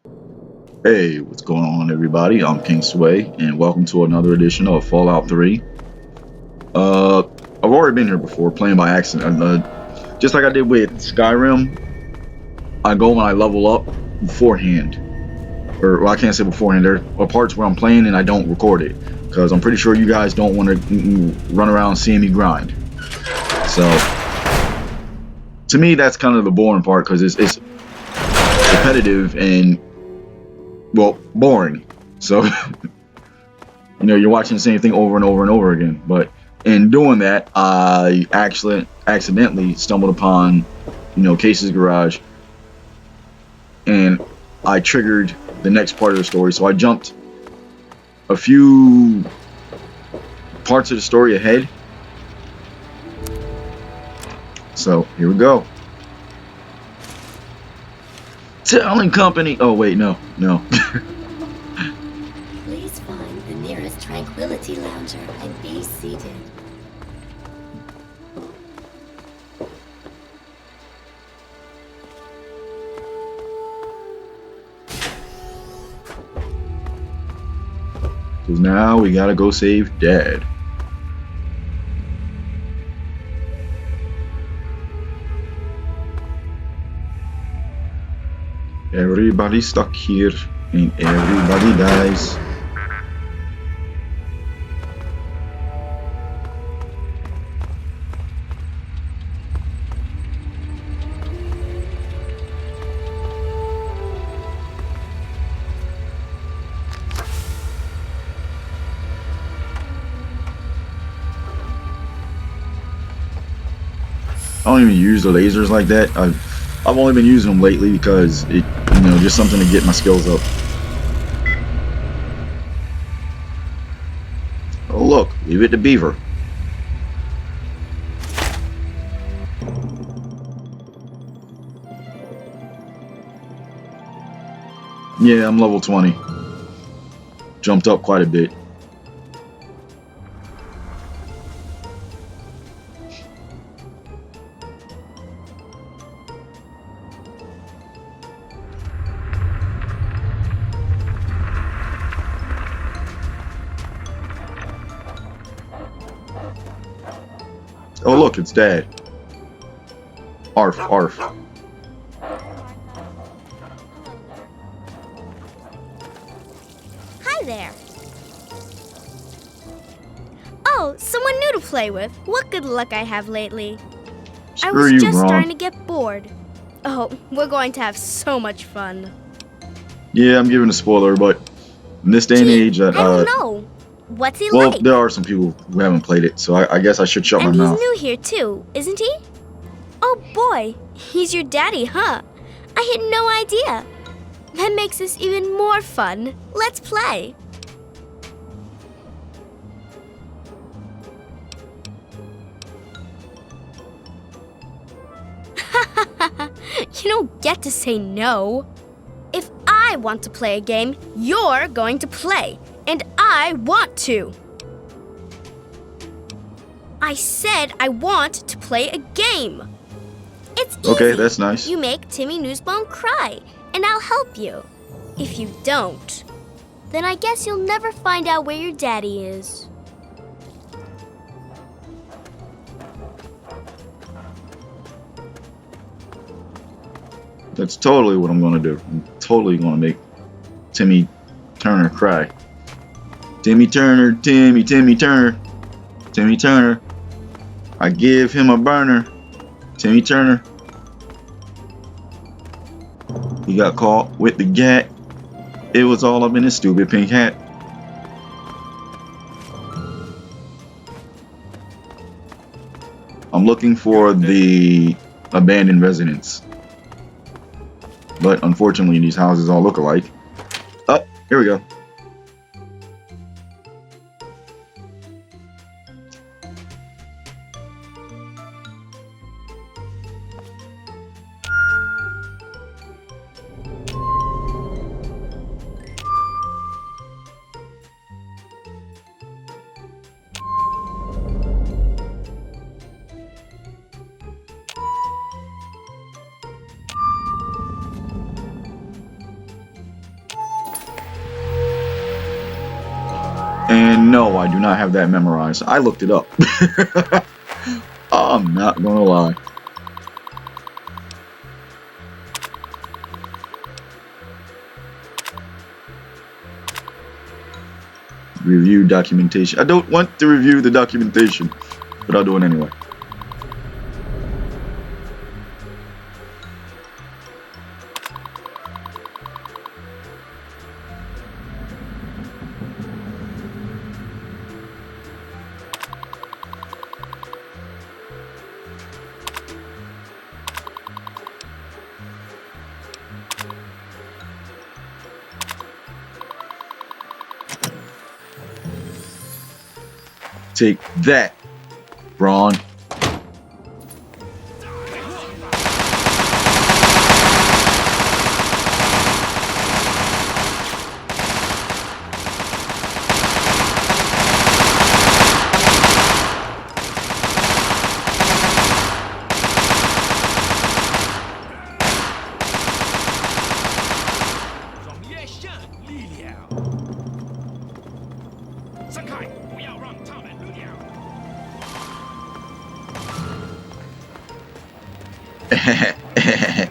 Hey, what's going on, everybody? I'm King Sway, and welcome to another edition of Fallout 3. Uh, I've already been here before, playing by accident. Just like I did with Skyrim, I go and I level up beforehand. Or, well, I can't say beforehand. There are parts where I'm playing and I don't record it, because I'm pretty sure you guys don't want to run around seeing me grind. So, to me, that's kind of the boring part, because it's repetitive and, well, boring. So... you're watching the same thing over and over and over again. But in doing that, I actually accidentally stumbled upon, Case's garage, and I triggered the next part of the story. So I jumped a few parts of the story ahead. So here we go. Telling company. Oh wait, no. Please find the nearest tranquility lounger and be seated. Because now we gotta go save Dad. Everybody's stuck here, and everybody dies. I don't even use the lasers like that. I've only been using them lately because it, just something to get my skills up. Oh look, leave it to Beaver. Yeah, I'm level 20. Jumped up quite a bit. Oh look, it's Dad. Arf, arf. Hi there. Oh, someone new to play with. What good luck I have lately. I Screw was you, just Ron. starting to get bored. Oh, we're going to have so much fun. Yeah, I'm giving a spoiler, but in this day and Gee, age, I don't know. What's he well, like? there are some people who haven't played it, so I guess I should shut my And he's mouth. new here too, isn't he? Oh boy, he's your daddy, huh? I had no idea. That makes this even more fun. Let's play. You don't get to say no. If I want to play a game, you're going to play. And I want to. I said I want to play a game. It's easy. Okay, that's nice. You make Timmy Newsbone cry, and I'll help you. If you don't, then I guess you'll never find out where your daddy is. That's totally what I'm gonna do. I'm totally gonna make Timmy Turner cry. Timmy Turner, Timmy Turner, Timmy Turner. I give him a burner. Timmy Turner. He got caught with the gat. It was all up in his stupid pink hat. I'm looking for the abandoned residence. But unfortunately, these houses all look alike. Oh, here we go. No, I do not have that memorized. I looked it up. I'm not gonna lie. Review documentation. I don't want to review the documentation, but I'll do it anyway. Take that, Braun.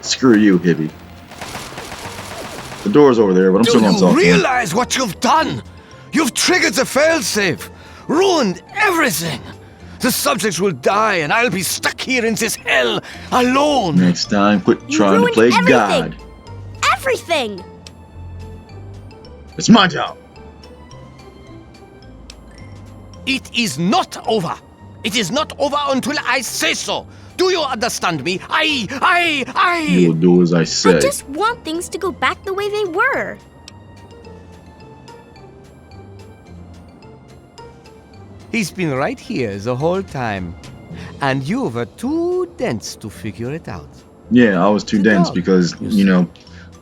Screw you, hippie. The door's over there, but I'm still gonna talk. Do you realize what you've done? You've triggered the failsafe, ruined everything. The subjects will die, and I'll be stuck here in this hell alone. Next time, quit trying to play everything. God. Everything! It's my job. It is not over. It is not over until I say so. Do you understand me? You will do as I say. I just want things to go back the way they were. He's been right here the whole time. And you were too dense to figure it out. Yeah, I was too dense because, you know,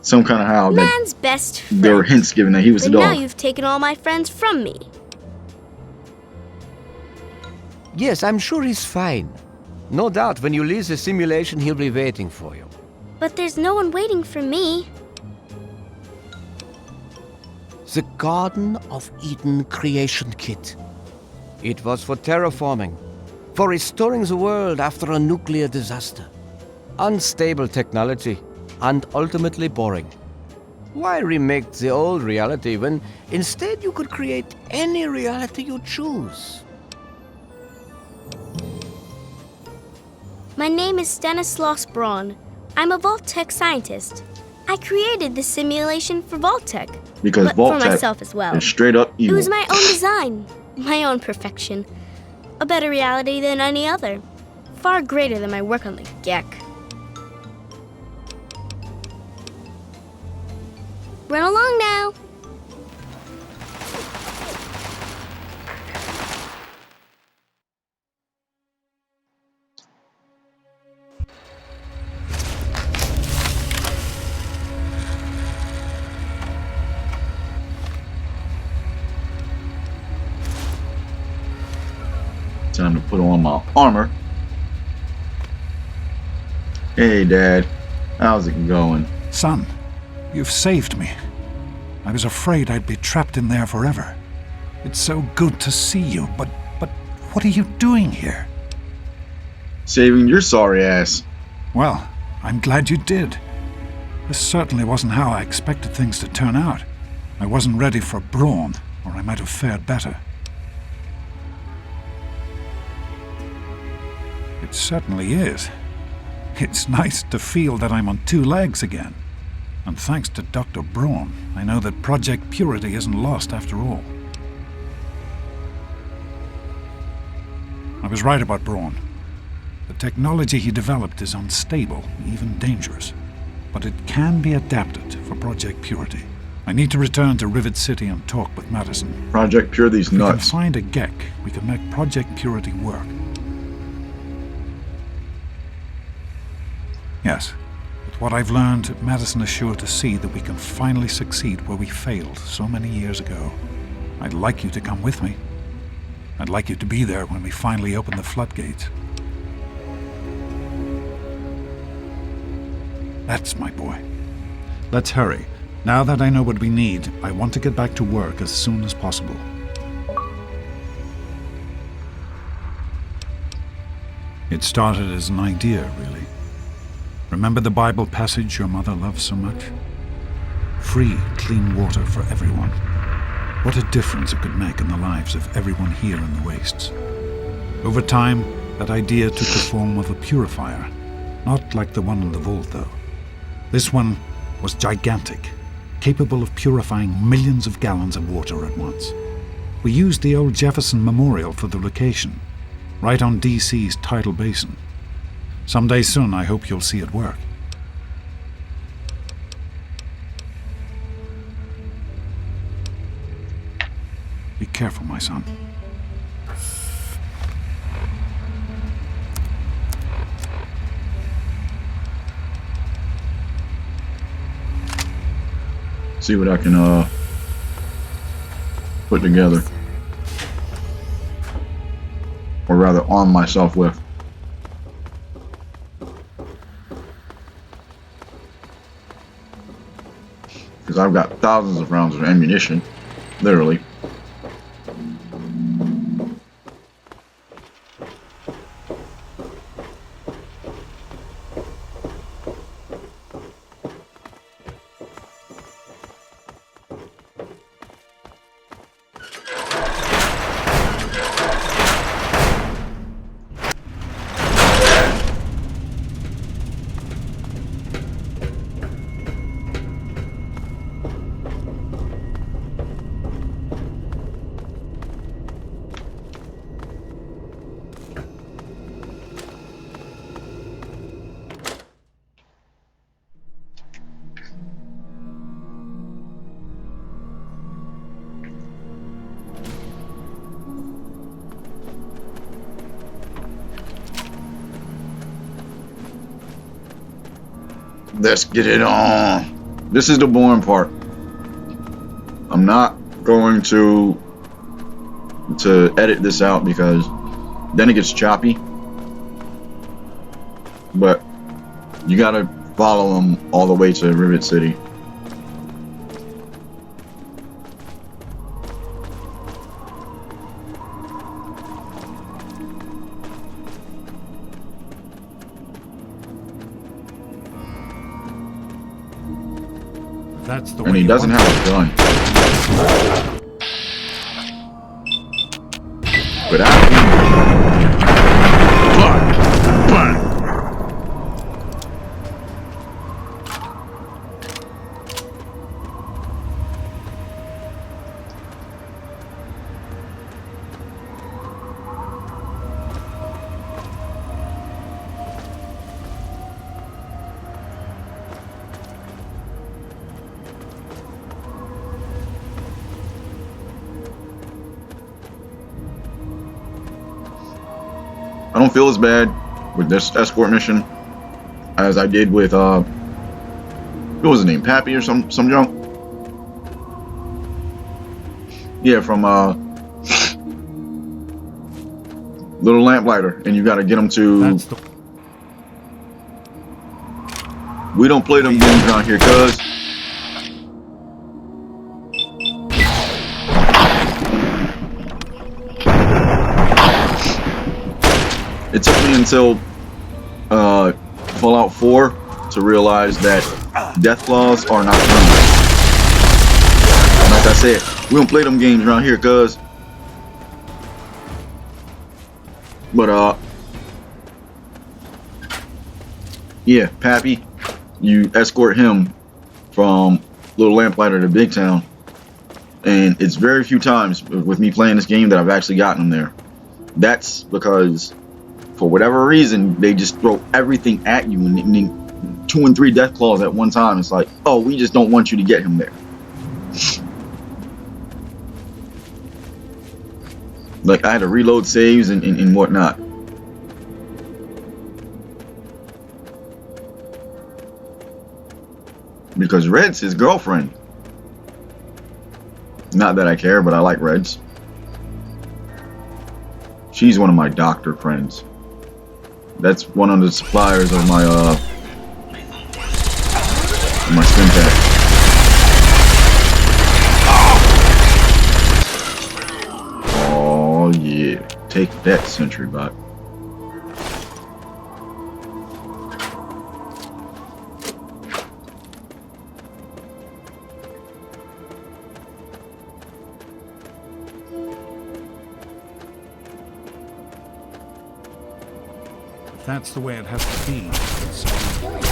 some kind of how that Man's best friend. there were hints given that he was But the dog. now you've taken all my friends from me. Yes, I'm sure he's fine. No doubt when you leave the simulation, he'll be waiting for you. But there's no one waiting for me. The Garden of Eden creation kit. It was for terraforming, for restoring the world after a nuclear disaster. Unstable technology, and ultimately boring. Why remake the old reality when instead you could create any reality you choose? My name is Stanislaus Braun. I'm a Vault-tec scientist. I created this simulation for Vault-tec. Because but Vault-tec for myself as well. is straight up It evil. was my own design, my own perfection. A better reality than any other. Far greater than my work on the Gek. Run along now. Time to put on my armor. Hey, Dad. How's it going? Son, you've saved me. I was afraid I'd be trapped in there forever. It's so good to see you, but what are you doing here? Saving your sorry ass. Well, I'm glad you did. This certainly wasn't how I expected things to turn out. I wasn't ready for Braun, or I might have fared better. It certainly is. It's nice to feel that I'm on two legs again. And thanks to Dr. Braun, I know that Project Purity isn't lost after all. I was right about Braun. The technology he developed is unstable, even dangerous. But it can be adapted for Project Purity. I need to return to Rivet City and talk with Madison. Project Purity's If we can nuts. find a Gek, we can make Project Purity work. Yes, with what I've learned, Madison is sure to see that we can finally succeed where we failed so many years ago. I'd like you to come with me. I'd like you to be there when we finally open the floodgates. That's my boy. Let's hurry. Now that I know what we need, I want to get back to work as soon as possible. It started as an idea, really. Remember the Bible passage your mother loves so much? Free, clean water for everyone. What a difference it could make in the lives of everyone here in the wastes. Over time, that idea took the form of a purifier. Not like the one in the vault, though. This one was gigantic, capable of purifying millions of gallons of water at once. We used the old Jefferson Memorial for the location, right on DC's tidal basin. Someday soon, I hope you'll see it work. Be careful, my son. See what I can put together, or rather arm myself with. Because I've got thousands of rounds of ammunition, literally. Let's get it on. This is the boring part. I'm not going to edit this out because then it gets choppy. But you gotta follow them all the way to Rivet City. That's the And way he you doesn't want have a gun. But I don't feel as bad with this escort mission as I did with what was his name, Pappy or some junk. Yeah, from Little Lamplighter, and you got to get them to. We don't play them games around here, cuz. It took me until Fallout 4 to realize that death claws are not permanent. And like I said, we don't play them games around here, cuz. But yeah, Pappy, you escort him from Little Lamplighter to Big Town, and it's very few times with me playing this game that I've actually gotten him there. That's because for whatever reason, they just throw everything at you, and 2 and 3 death claws at one time. It's like, oh, we just don't want you to get him there. Like, I had to reload saves and whatnot. Because Red's his girlfriend. Not that I care, but I like Red's. She's one of my doctor friends. That's one of the suppliers of my stim pack. Oh yeah, take that, Sentry Bot. If that's the way it has to be, so that's the way it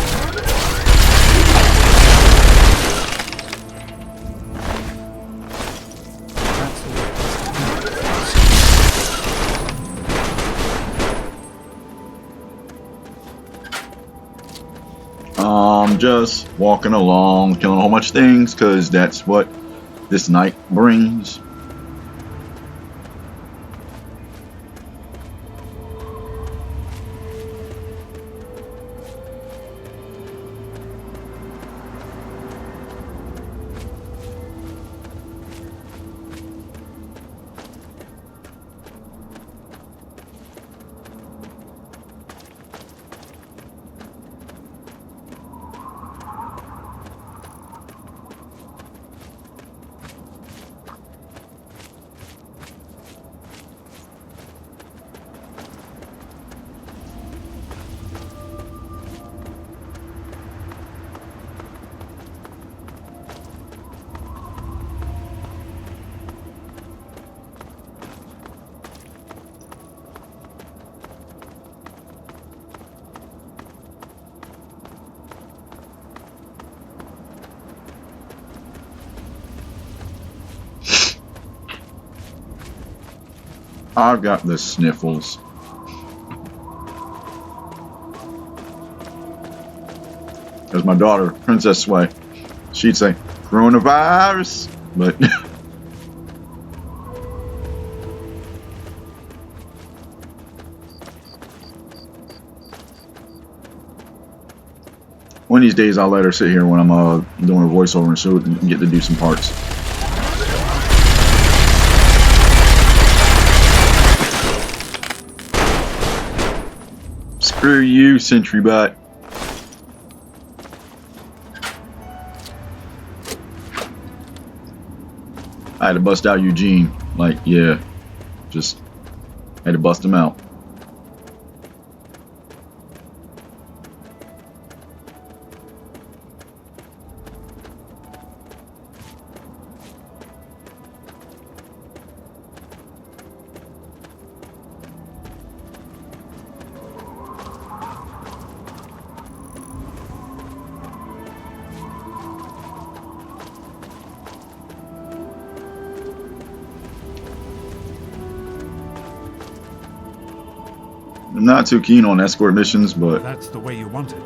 has to be. I'm just walking along, killing a whole bunch of things, because that's what this night brings. I've got the sniffles. As my daughter, Princess Sway, she'd say, coronavirus, but one of these days I'll let her sit here when I'm doing a voiceover and so we can get to do some parts. Screw you, Sentry Bot. I had to bust out Eugene. Like, yeah. Just had to bust him out. I'm not too keen on escort missions, but That's the way you want it.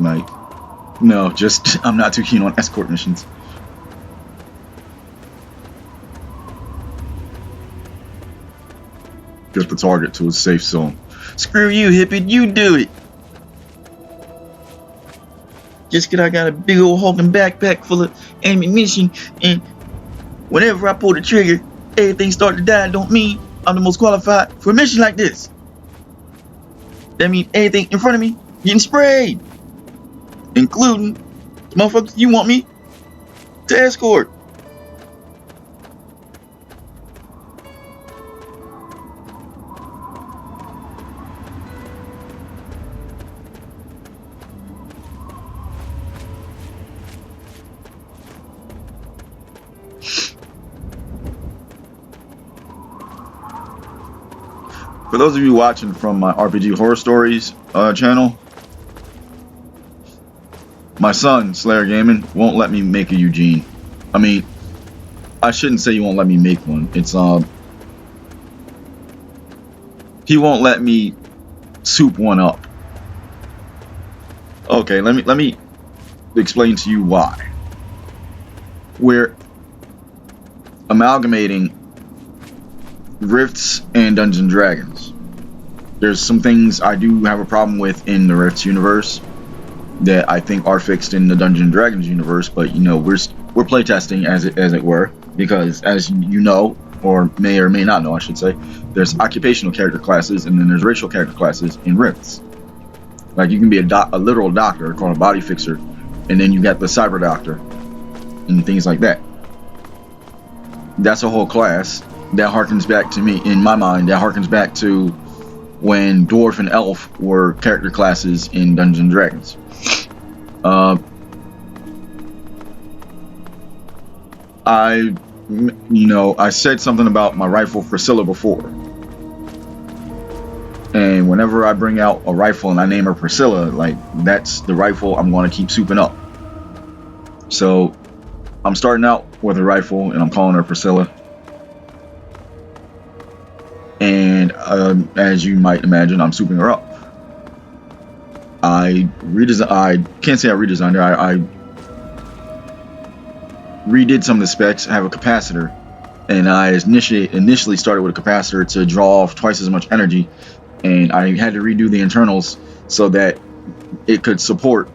like, no, just I'm not too keen on escort missions. Get the target to a safe zone. Screw you, hippie, you do it. Just 'cause I got a big old hulking backpack full of ammunition, and whenever I pull the trigger, everything starts to die, don't mean I'm the most qualified for a mission like this. That means everything in front of me getting sprayed, including the motherfuckers you want me to escort. For those of you watching from my RPG Horror Stories channel, my son, Slayer Gaming, won't let me make a Eugene. I mean, I shouldn't say he won't let me make one. It's he won't let me soup one up. Okay, let me explain to you why. We're amalgamating Rifts and Dungeons and Dragons. There's some things I do have a problem with in the Rifts universe that I think are fixed in the Dungeons and Dragons universe, but you know, we're playtesting as it were, because as you know, or may not know, I should say, there's occupational character classes and then there's racial character classes in Rifts. Like, you can be a literal doctor called a body fixer, and then you got the cyber doctor and things like that. That's a whole class that harkens back to me, in my mind, that harkens back to when dwarf and elf were character classes in Dungeons and Dragons. I said something about my rifle Priscilla before, and whenever I bring out a rifle and I name her Priscilla, like, that's the rifle I'm going to keep souping up. So I'm starting out with a rifle and I'm calling her Priscilla. And as you might imagine, I'm souping her up. I can't say I redesigned her. I redid some of the specs. I have a capacitor, and I initially started with a capacitor to draw off twice as much energy, and I had to redo the internals so that it could support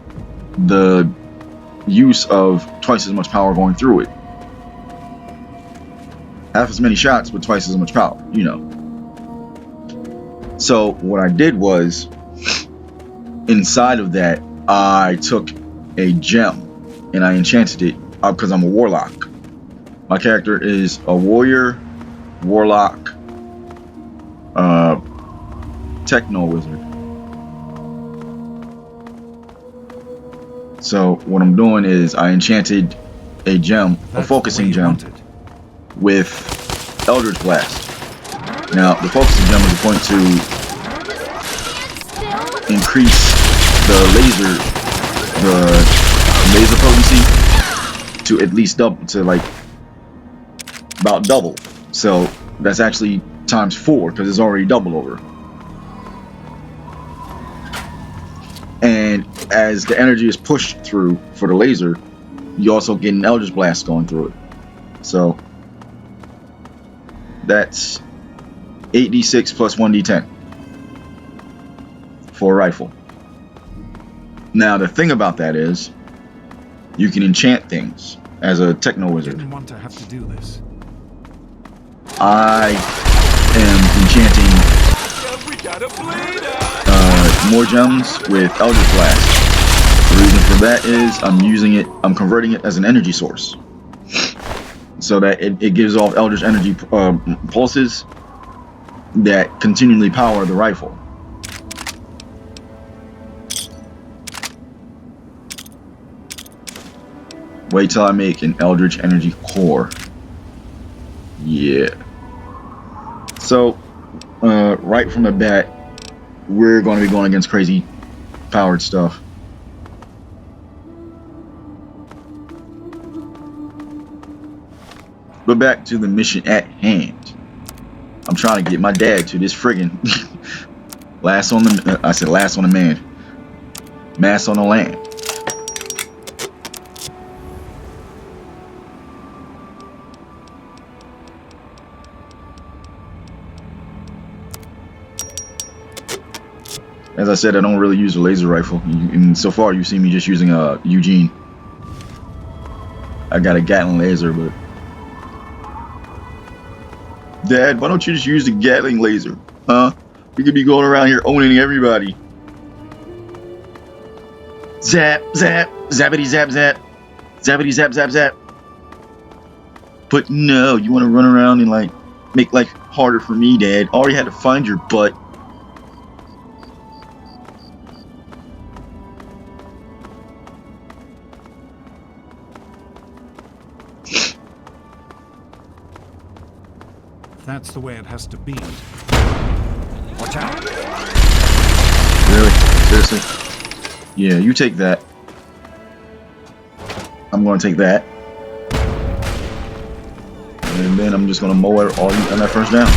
the use of twice as much power going through it. Half as many shots with twice as much power, So what I did was, inside of that, I took a gem and I enchanted it because I'm a warlock. My character is a warrior, warlock, techno wizard. So what I'm doing is I enchanted a gem, a focusing gem, with Eldritch Blast. Now, the focusing gem is going to increase the laser potency to at least double, to like about double. So that's actually times 4 because it's already doubled over. And as the energy is pushed through for the laser, you also get an Eldritch Blast going through it. So that's 8d6 plus 1d10 for a rifle. Now the thing about that is, you can enchant things as a techno wizard. Didn't want to have to do this. I am enchanting more gems with Eldritch Blast. The reason for that is I'm converting it as an energy source, so that it gives off Eldritch energy pulses that continually power the rifle. Wait till I make an Eldritch energy core. Yeah. So, right from the bat, we're going to be going against crazy powered stuff. But back to the mission at hand. I'm trying to get my dad to this friggin' last on the man. Mass on the land. As I said, I don't really use a laser rifle. And so far, you've seen me just using a Eugene. I got a Gatling laser, but... Dad, why don't you just use the Gatling laser? Huh? You could be going around here owning everybody. Zap, zap, zappity zap zap. Zappity zap zap zap. But no, you want to run around and like make life harder for me, Dad. I already had to find your butt. That's the way it has to be. Watch out. Really? Seriously? Yeah, you take that. I'm going to take that. And then I'm just going to mow all you on that first down.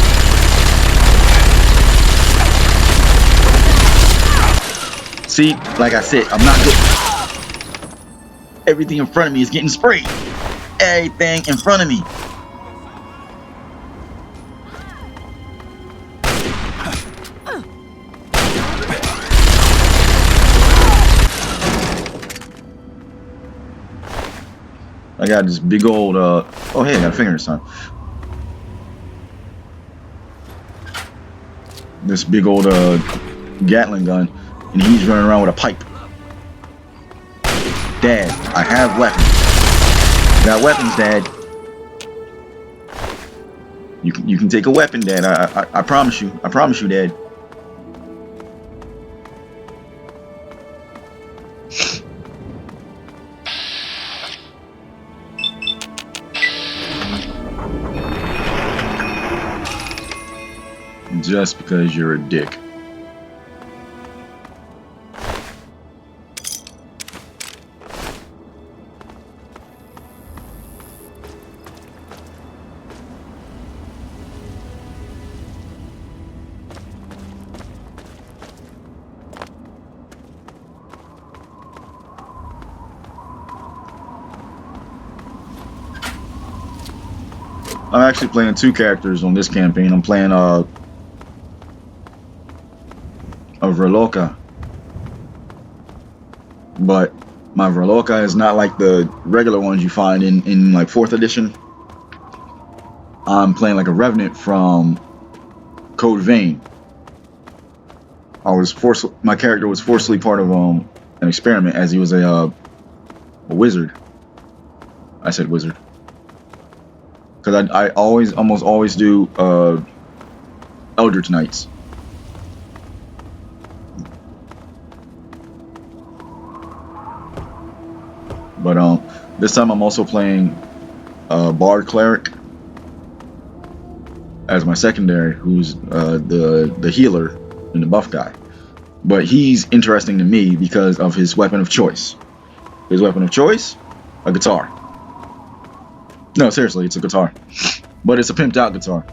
See, like I said, I'm not good. Everything in front of me is getting sprayed. Everything in front of me. I got this big old, oh hey, I got a finger this time. This big old, Gatling gun, and he's running around with a pipe. Dad, I have weapons. Got weapons, Dad. You can take a weapon, Dad. I promise you. I promise you, Dad. just because you're a dick. I'm actually playing 2 characters on this campaign. I'm playing a Verloka, but my Verloka is not like the regular ones you find in like 4th edition. I'm playing like a Revenant from Code Vein. My character was forcibly part of an experiment, as he was a wizard. I said wizard. Because I almost always do Eldritch Knights. But this time I'm also playing Bard Cleric as my secondary, who's the healer and the buff guy. But he's interesting to me because of his weapon of choice. His weapon of choice? A guitar. No, seriously, it's a guitar. But it's a pimped out guitar.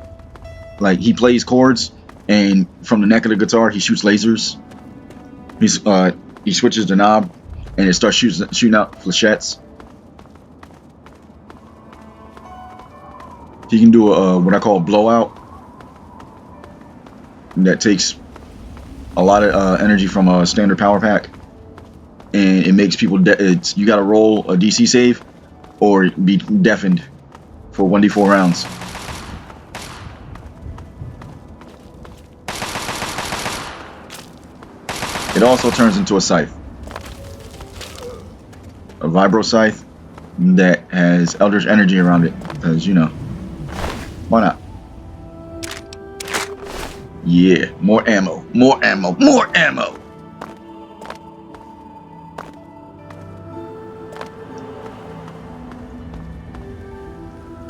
Like, he plays chords, and from the neck of the guitar, he shoots lasers. He switches the knob, and it starts shooting out flechettes. He can do what I call a blowout. That takes a lot of energy from a standard power pack. And it makes people... you gotta roll a DC save, or be deafened for 1d4 rounds. It also turns into a scythe. A vibro scythe that has Eldritch energy around it. Because, you know, why not? Yeah, more ammo, more ammo, more ammo!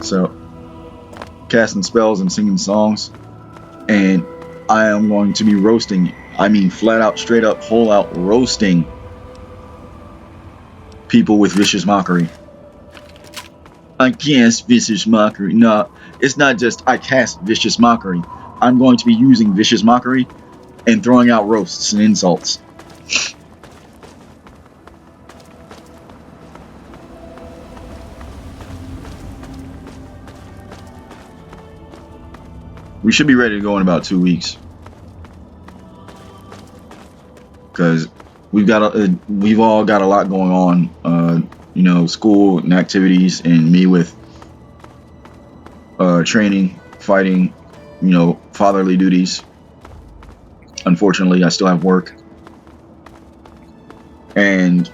So, casting spells and singing songs, and I am going to be roasting, I mean flat out, straight up, whole out roasting people with vicious mockery. I cast vicious mockery. No, it's not just I cast vicious mockery. I'm going to be using vicious mockery and throwing out roasts and insults. We should be ready to go in about 2 weeks, because we've all got a lot going on. You know, school and activities, and me with training, fighting, you know, fatherly duties. Unfortunately, I still have work, and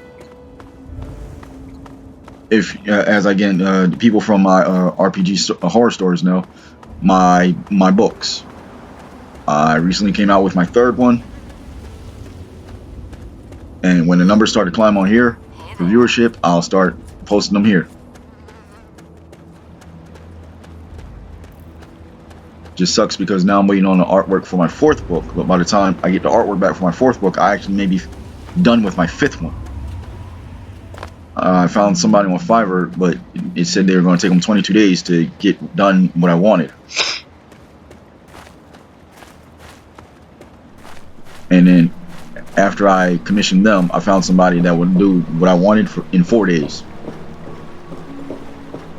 if as again people from my RPG horror stores know, my books. I recently came out with my 3rd one, and when the numbers start to climb on here for viewership, I'll start posting them here. Just sucks because now I'm waiting on the artwork for my 4th book, but by the time I get the artwork back for my 4th book, I actually may be done with my 5th one. I found somebody on Fiverr, but it said they were going to take them 22 days to get done what I wanted. And then after I commissioned them, I found somebody that would do what I wanted in 4 days.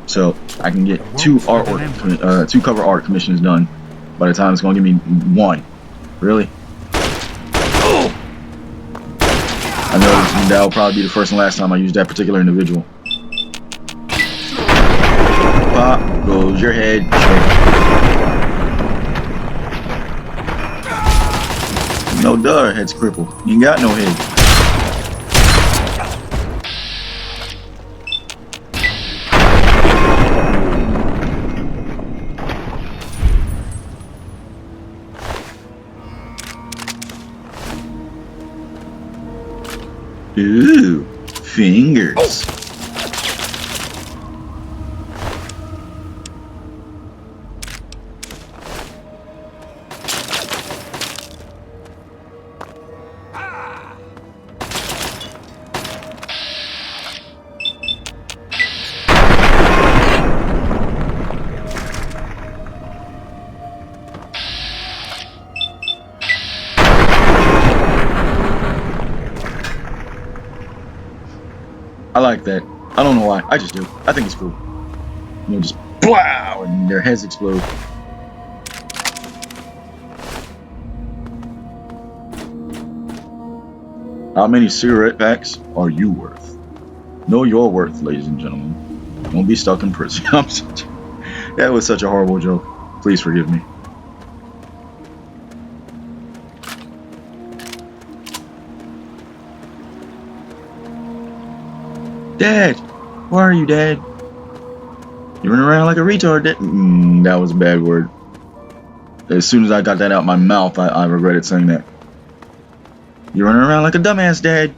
So I can get 2 cover art commissions done by the time it's going to give me 1. Really? I know that'll probably be the first and last time I use that particular individual. Pop goes your head. No duh, her head's crippled. You ain't got no head. Ooh, fingers. like that. I don't know why. I just do. I think it's cool. You know, just blow, and their heads explode. How many cigarette packs are you worth? Know your worth, ladies and gentlemen. Don't be stuck in prison. That was such a horrible joke. Please forgive me. Dad! Where are you, Dad? You running around like a retard, Dad? That was a bad word. As soon as I got that out my mouth, I regretted saying that. You're running around like a dumbass, Dad.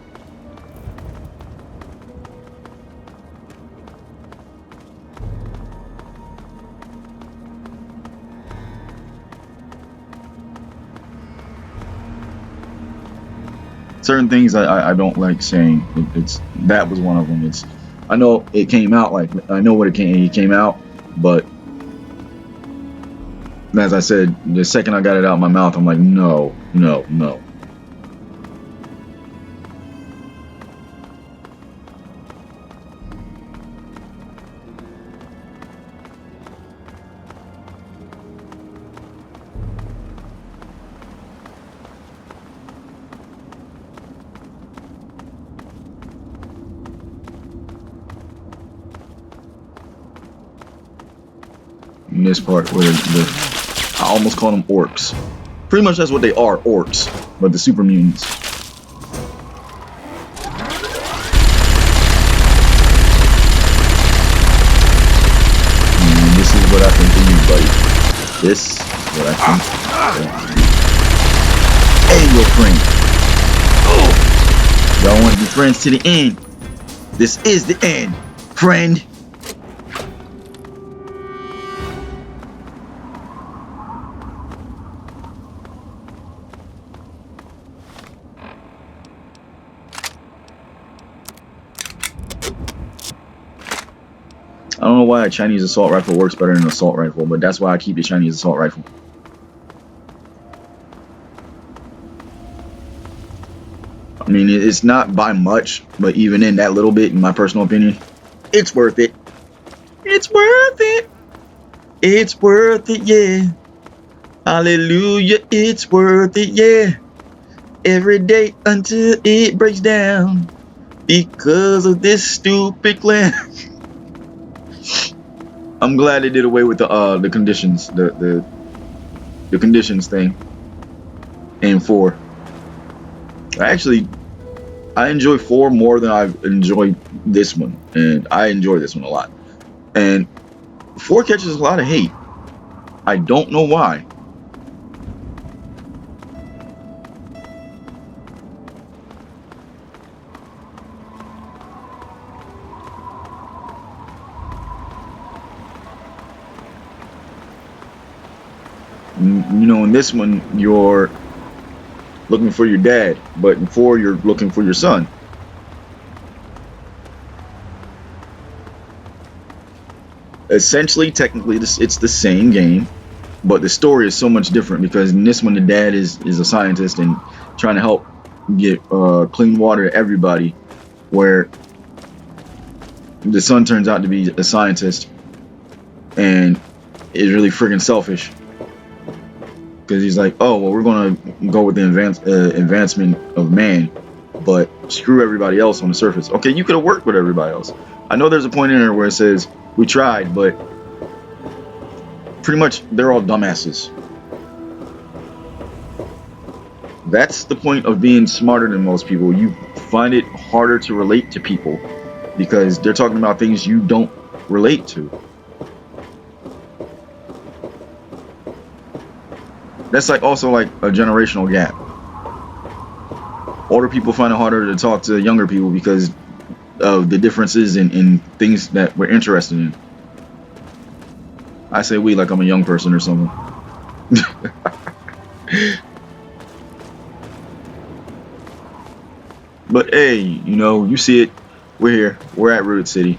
Certain things I don't like saying. That was one of them. I know it came out like I know what it came out, but as I said, the second I got it out of my mouth, I'm like, no, no, no. In this part where I almost call them orcs. Pretty much that's what they are, orcs, but the super mutants. And this is what I think of you, buddy. This is what I think of you. Hey, your friend. Y'all want to be friends to the end. This is the end, friend. I don't know why a Chinese assault rifle works better than an assault rifle, but that's why I keep the Chinese assault rifle. I mean, it's not by much, but even in that little bit, in my personal opinion, it's worth it. It's worth it. It's worth it, yeah. Hallelujah, it's worth it, yeah. Every day until it breaks down because of this stupid clan. I'm glad they did away with the conditions, the conditions thing in 4. I enjoy 4 more than I've enjoyed this one, and I enjoy this one a lot. And 4 catches a lot of hate. I don't know why. You know, in this one, you're looking for your dad, but in 4, you're looking for your son. Essentially, technically, it's the same game, but the story is so much different because in this one, the dad is a scientist and trying to help get clean water to everybody, where the son turns out to be a scientist and is really friggin' selfish. Because he's like, oh, well, we're going to go with the advancement of man, but screw everybody else on the surface. Okay, you could have worked with everybody else. I know there's a point in there where it says, we tried, but pretty much they're all dumbasses. That's the point of being smarter than most people. You find it harder to relate to people because they're talking about things you don't relate to. That's like also like a generational gap. Older people find it harder to talk to younger people because of the differences in things that we're interested in. I say we like I'm a young person or something. But hey, you know, you see it. We're here. We're at Root City.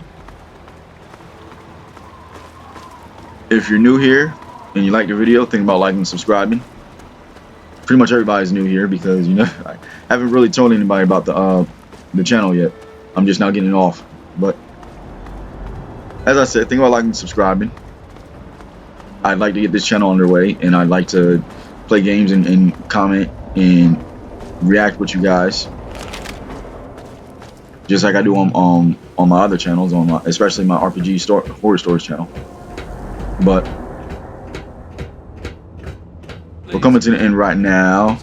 If you're new here and you like the video, think about liking and subscribing. Pretty much everybody's new here because, you know, I haven't really told anybody about the channel yet. I'm just now getting off. as I said, think about liking and subscribing. I'd like to get this channel underway, and I'd like to play games and comment and react with you guys, just like I do on my other channels, especially my RPG horror stories channel. But we're coming to the end right now.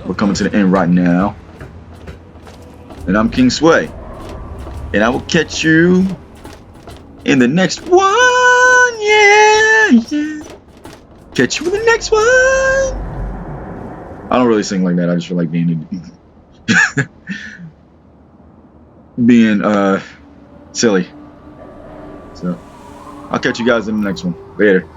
And I'm King Sway, and I will catch you in the next one. Yeah. Catch you in the next one. I don't really sing like that. I just feel like being silly. So I'll catch you guys in the next one. Later.